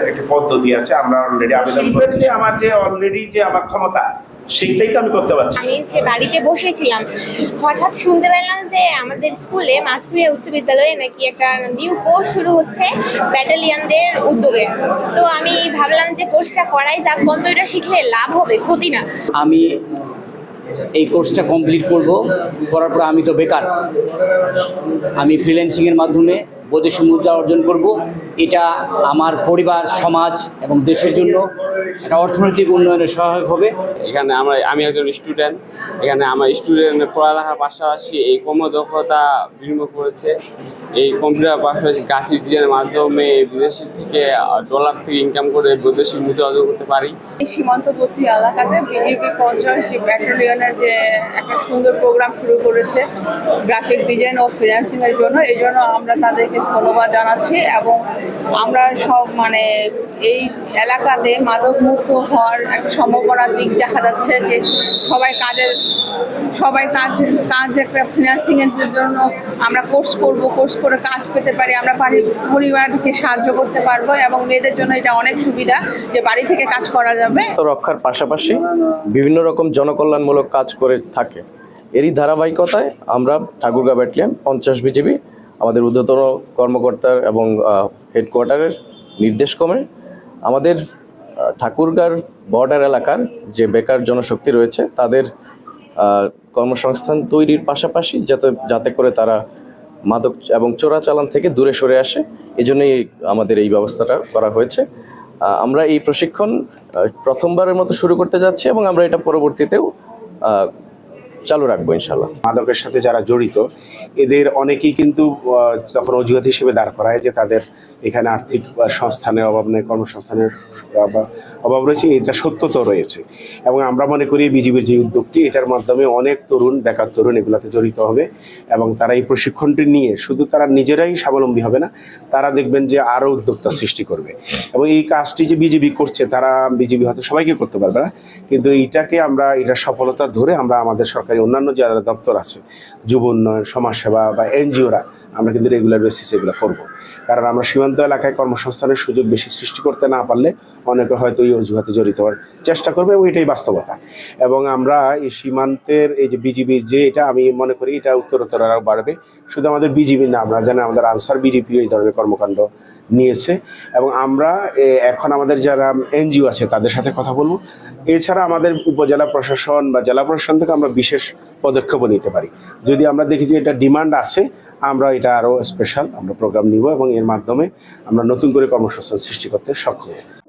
একটি পদ্ধতি আছে, আমরা অলরেডি আবেদন করেছি যে আমার যে অলরেডি যে আমার ক্ষমতা সেইটাই তো আমি করতে পারছি। আমি যে বাড়িতে বসেছিলাম, হঠাৎ শুনতে পেলাম যে আমাদের স্কুলে মাছপুরিয়া উচ্চ বিদ্যালয়ে নাকি একটা নিউ কোর্স শুরু হচ্ছে ব্যাটালিয়ানদের উদ্যোগে। তো আমি ভাবলাম যে কোর্সটা করাই যাক, কম্পিউটার শিখলে লাভ হবে, ক্ষতি না। আমি এই কোর্সটা কমপ্লিট করার পর আমি তো বেকার, আমি ফ্রিল্যান্সিংয়ের মাধ্যমে বৈদেশিক মুদ্রা অর্জন করব। এটা আমার পরিবার, সমাজ এবং দেশের জন্য একটা অর্থনৈতিক উন্নয়নে সহায়ক হবে। এখানে আমি একজন স্টুডেন্ট, এখানে আমার স্টুডেন্টের পড়ালেখার পাশাপাশি এই কর্মদক্ষতা বিনিয়োগ করেছে। এই কম্পিউটার পাশাপাশি গ্রাফিক ডিজাইনের মাধ্যমে বিদেশি থেকে ডলার থেকে ইনকাম করে বৈদেশিক মুদ্রা অর্জন করতে পারি। সীমান্তবর্তী এলাকাতে বিজেপি 50 যে ব্যাটালিয়নের যে একটা সুন্দর প্রোগ্রাম শুরু করেছে গ্রাফিক ডিজাইন ও ফ্রিল্যান্সিংয়ের জন্য, এই জন্য আমরা তাদেরকে ধন্যবাদ জানাচ্ছি। এবং আমরা সব এই এলাকাতে মাদকমুক্ত হওয়ার একটা সম্ভাবনার দিক দেখা যাচ্ছে যে সবাই কাজ একটা ফিন্যান্সিংয়ের জন্য আমরা কোর্স করে কাজ পেতে পারি, আমরা পরিবারকে সাহায্য করতে পারবো এবং মেয়েদের জন্য এটা অনেক সুবিধা যে বাড়ি থেকে কাজ করা যাবে। রক্ষার পাশাপাশি বিভিন্ন রকম জনকল্যাণমূলক কাজ করে থাকে। এরই ধারাবাহিকতায় আমরা ঠাকুরগাঁও ব্যাটালিয়ন 50 বিজিবি আমাদের ঊর্ধ্বতন কর্মকর্তার এবং হেডকোয়ার্টারের নির্দেশক্রমে আমাদের ঠাকুরগাঁও বর্ডার এলাকার যে বেকার জনশক্তি রয়েছে তাদের কর্মসংস্থান তৈরির পাশাপাশি যাতে করে তারা মাদক এবং চোরাচালান থেকে দূরে সরে আসে, এজন্যই আমাদের এই ব্যবস্থাটা করা হয়েছে। আমরা এই প্রশিক্ষণ প্রথমবারের মতো শুরু করতে যাচ্ছি এবং আমরা এটা পরবর্তীতেও চালু রাখবো ইনশাল্লাহ। মাদকের সাথে যারা জড়িত এদের অনেকেই কিন্তু তখন অজুহাত হিসেবে দাঁড় করায় যে তাদের এখানে আর্থিক সংস্থানের অভাব নেই, কর্মসংস্থানের অভাব রয়েছে। এটা সত্য তো রয়েছে এবং আমরা মনে করি বিজিবির যে উদ্যোগটি, এটার মাধ্যমে অনেক তরুণ, বেকার তরুণ এগুলাতে জড়িত হবে এবং তারা এই প্রশিক্ষণটি নিয়ে শুধু তারা নিজেরাই স্বাবলম্বী হবে না, তারা দেখবেন যে আরও উদ্যোক্তা সৃষ্টি করবে। এবং এই কাজটি যে বিজিবি করছে, তারা বিজিবি হয়তো সবাইকে করতে পারবে না, কিন্তু এইটাকে এটার সফলতা ধরে আমরা আমাদের সরকারি অন্যান্য যারা দপ্তর আছে, যুব উন্নয়ন, সমাজসেবা বা এনজিওরা, আমরা কিন্তু রেগুলার বেসিসে এগুলো করবো। কারণ আমরা সীমান্ত এলাকায় কর্মসংস্থানের সুযোগ বেশি সৃষ্টি করতে না পারলে অনেকে হয়তো এই অজুহাতে জড়িত হওয়ার চেষ্টা করবে এবং এটাই বাস্তবতা। এবং আমরা এই সীমান্তের এই যে বিজিবির যে এটা, আমি মনে করি এটা উত্তরোত্তর আরও বাড়বে। শুধু আমাদের বিজিবি না, আমরা জানি আমাদের আনসার বিডিপিও এই ধরনের কর্মকাণ্ড নিয়েছে এবং আমরা এখন আমাদের যারা এনজিও আছে তাদের সাথে কথা বলবো। এছাড়া আমাদের উপজেলা প্রশাসন বা জেলা প্রশাসন থেকে আমরা বিশেষ পদক্ষেপও নিতে পারি। যদি আমরা দেখি যে এটা ডিমান্ড আছে, আমরা এটা আরও স্পেশাল আমরা প্রোগ্রাম নিব এবং এর মাধ্যমে আমরা নতুন করে কর্মসংস্থান সৃষ্টি করতে সক্ষম হব।